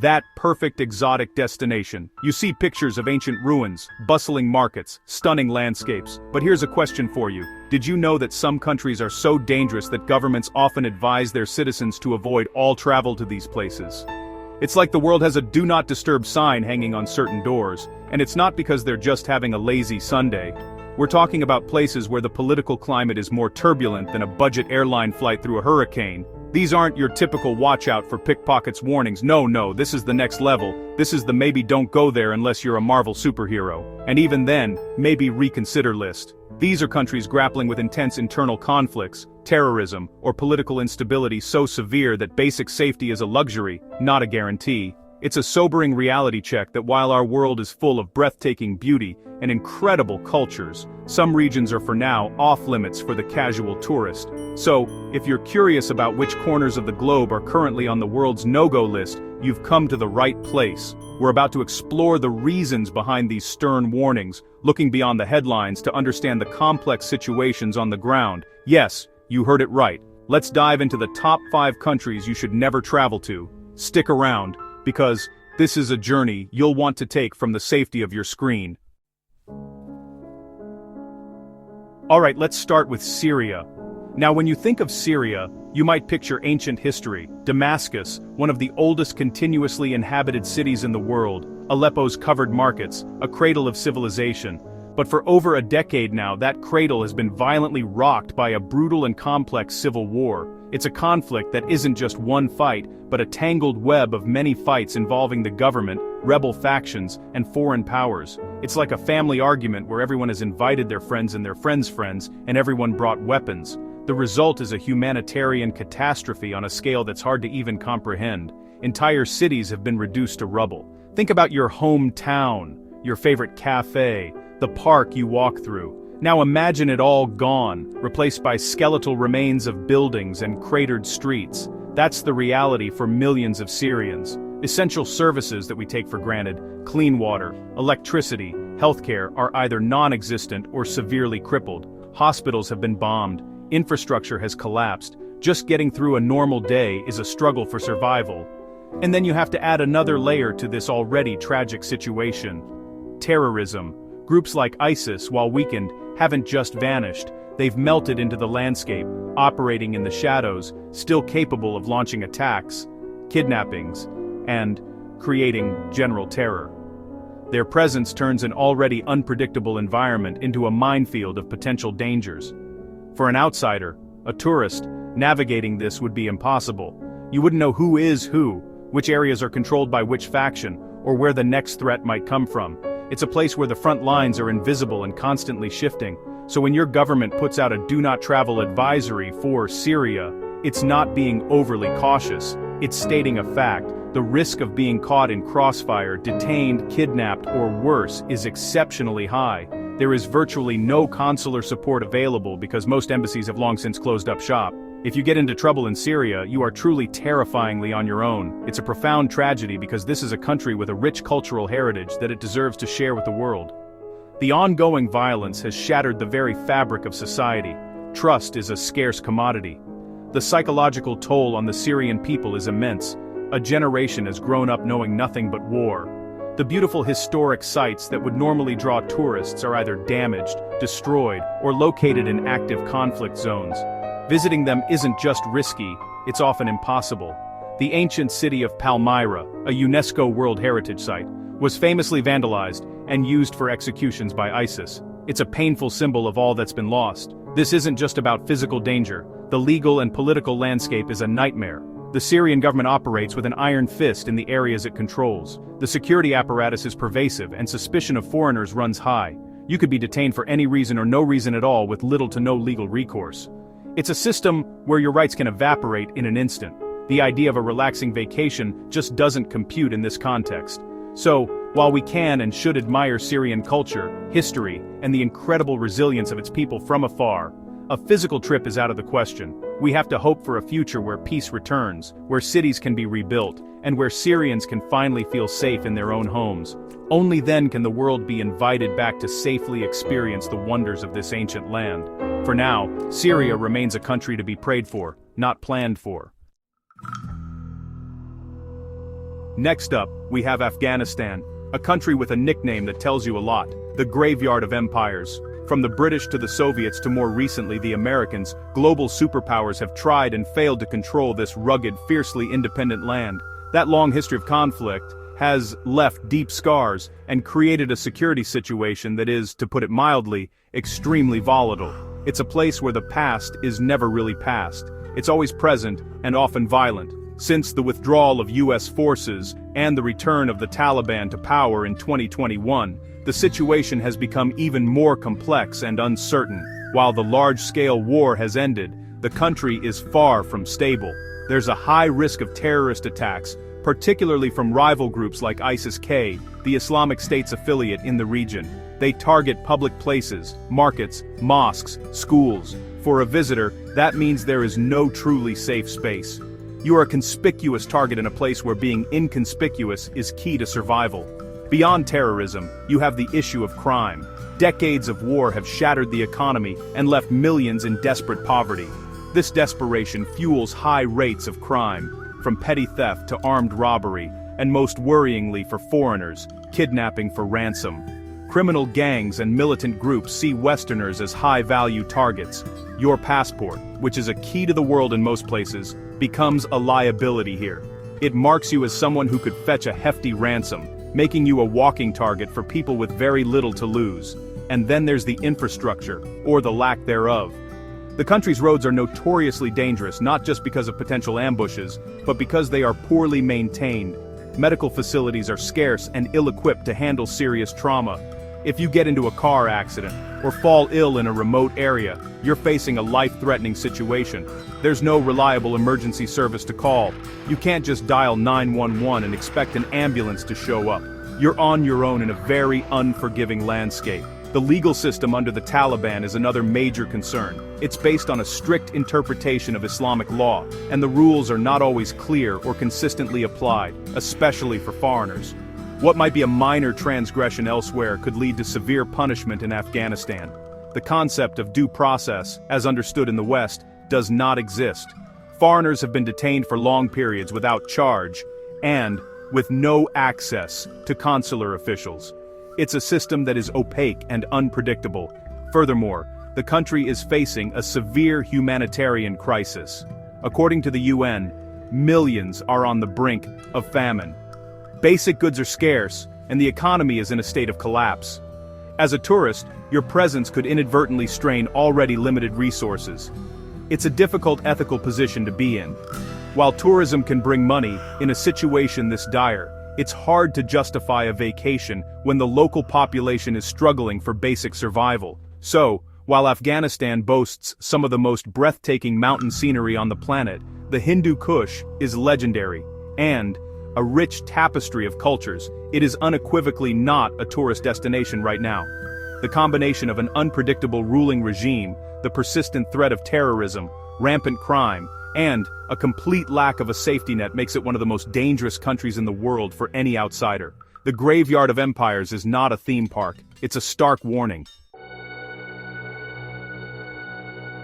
That perfect exotic destination. You see pictures of ancient ruins, bustling markets, stunning landscapes. But here's a question for you. Did you know that some countries are so dangerous that governments often advise their citizens to avoid all travel to these places? It's like the world has a do not disturb sign hanging on certain doors, and it's not because they're just having a lazy Sunday. We're talking about places where the political climate is more turbulent than a budget airline flight through a hurricane. These aren't your typical watch out for pickpockets warnings. No, this is the next level. This is the maybe don't go there unless you're a Marvel superhero. And even then, maybe reconsider list. These are countries grappling with intense internal conflicts, terrorism, or political instability so severe that basic safety is a luxury, not a guarantee. It's a sobering reality check that while our world is full of breathtaking beauty and incredible cultures, some regions are for now off-limits for the casual tourist. So, if you're curious about which corners of the globe are currently on the world's no-go list, you've come to the right place. We're about to explore the reasons behind these stern warnings, looking beyond the headlines to understand the complex situations on the ground. Yes, you heard it right. Let's dive into the top 5 countries you should never travel to. Stick around, because this is a journey you'll want to take from the safety of your screen. Alright, let's start with Syria. Now when you think of Syria, you might picture ancient history, Damascus, one of the oldest continuously inhabited cities in the world, Aleppo's covered markets, a cradle of civilization. But for over a decade now, that cradle has been violently rocked by a brutal and complex civil war. It's a conflict that isn't just one fight, but a tangled web of many fights involving the government, rebel factions, and foreign powers. It's like a family argument where everyone has invited their friends and their friends' friends, and everyone brought weapons. The result is a humanitarian catastrophe on a scale that's hard to even comprehend. Entire cities have been reduced to rubble. Think about your hometown, your favorite cafe, the park you walk through. Now imagine it all gone, replaced by skeletal remains of buildings and cratered streets. That's the reality for millions of Syrians. Essential services that we take for granted, clean water, electricity, healthcare, are either non-existent or severely crippled. Hospitals have been bombed. Infrastructure has collapsed. Just getting through a normal day is a struggle for survival. And then you have to add another layer to this already tragic situation. Terrorism. Groups like ISIS, while weakened, haven't just vanished. They've melted into the landscape, operating in the shadows, still capable of launching attacks, kidnappings, and creating general terror. Their presence turns an already unpredictable environment into a minefield of potential dangers. For an outsider, a tourist, navigating this would be impossible. You wouldn't know who is who, which areas are controlled by which faction, or where the next threat might come from. It's a place where the front lines are invisible and constantly shifting. So when your government puts out a do not travel advisory for Syria, it's not being overly cautious. It's stating a fact. The risk of being caught in crossfire, detained, kidnapped, or worse is exceptionally high. There is virtually no consular support available because most embassies have long since closed up shop. If you get into trouble in Syria, you are truly terrifyingly on your own. It's a profound tragedy because this is a country with a rich cultural heritage that it deserves to share with the world. The ongoing violence has shattered the very fabric of society. Trust is a scarce commodity. The psychological toll on the Syrian people is immense. A generation has grown up knowing nothing but war. The beautiful historic sites that would normally draw tourists are either damaged, destroyed, or located in active conflict zones. Visiting them isn't just risky, it's often impossible. The ancient city of Palmyra, a UNESCO World Heritage Site, was famously vandalized and used for executions by ISIS. It's a painful symbol of all that's been lost. This isn't just about physical danger. The legal and political landscape is a nightmare. The Syrian government operates with an iron fist in the areas it controls. The security apparatus is pervasive and suspicion of foreigners runs high. You could be detained for any reason or no reason at all with little to no legal recourse. It's a system where your rights can evaporate in an instant. The idea of a relaxing vacation just doesn't compute in this context. So, while we can and should admire Syrian culture, history, and the incredible resilience of its people from afar, a physical trip is out of the question. We have to hope for a future where peace returns, where cities can be rebuilt, and where Syrians can finally feel safe in their own homes. Only then can the world be invited back to safely experience the wonders of this ancient land. For now, Syria remains a country to be prayed for, not planned for. Next up, we have Afghanistan, a country with a nickname that tells you a lot: the graveyard of empires. From the British to the Soviets to more recently the Americans, global superpowers have tried and failed to control this rugged, fiercely independent land. That long history of conflict has left deep scars and created a security situation that is, to put it mildly, extremely volatile. It's a place where the past is never really past. It's always present and often violent. Since the withdrawal of US forces and the return of the Taliban to power in 2021, the situation has become even more complex and uncertain. While the large-scale war has ended, the country is far from stable. There's a high risk of terrorist attacks, particularly from rival groups like ISIS-K, the Islamic State's affiliate in the region. They target public places, markets, mosques, schools. For a visitor, that means there is no truly safe space. You are a conspicuous target in a place where being inconspicuous is key to survival. Beyond terrorism, you have the issue of crime. Decades of war have shattered the economy and left millions in desperate poverty. This desperation fuels high rates of crime, from petty theft to armed robbery, and most worryingly for foreigners, kidnapping for ransom. Criminal gangs and militant groups see Westerners as high-value targets. Your passport, which is a key to the world in most places, becomes a liability here. It marks you as someone who could fetch a hefty ransom, making you a walking target for people with very little to lose. And then there's the infrastructure, or the lack thereof. The country's roads are notoriously dangerous, not just because of potential ambushes, but because they are poorly maintained. Medical facilities are scarce and ill-equipped to handle serious trauma. If you get into a car accident, or fall ill in a remote area, you're facing a life-threatening situation. There's no reliable emergency service to call. You can't just dial 911 and expect an ambulance to show up. You're on your own in a very unforgiving landscape. The legal system under the Taliban is another major concern. It's based on a strict interpretation of Islamic law, and the rules are not always clear or consistently applied, especially for foreigners. What might be a minor transgression elsewhere could lead to severe punishment in Afghanistan. The concept of due process, as understood in the West, does not exist. Foreigners have been detained for long periods without charge, and with no access to consular officials. It's a system that is opaque and unpredictable. Furthermore, the country is facing a severe humanitarian crisis. According to the UN, millions are on the brink of famine. Basic goods are scarce, and the economy is in a state of collapse. As a tourist, your presence could inadvertently strain already limited resources. It's a difficult ethical position to be in. While tourism can bring money, in a situation this dire, it's hard to justify a vacation when the local population is struggling for basic survival. So, while Afghanistan boasts some of the most breathtaking mountain scenery on the planet, the Hindu Kush is legendary, and a rich tapestry of cultures, it is unequivocally not a tourist destination right now. The combination of an unpredictable ruling regime, the persistent threat of terrorism, rampant crime, and a complete lack of a safety net makes it one of the most dangerous countries in the world for any outsider. The graveyard of empires is not a theme park, it's a stark warning.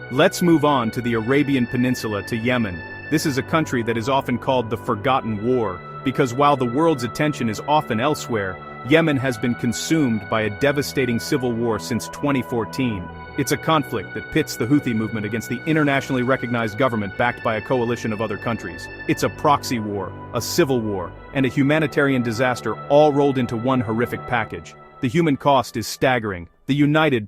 Let's move on to the Arabian Peninsula to Yemen. This is a country that is often called the Forgotten War, because while the world's attention is often elsewhere, Yemen has been consumed by a devastating civil war since 2014. It's a conflict that pits the Houthi movement against the internationally recognized government backed by a coalition of other countries. It's a proxy war, a civil war, and a humanitarian disaster all rolled into one horrific package. The human cost is staggering. The United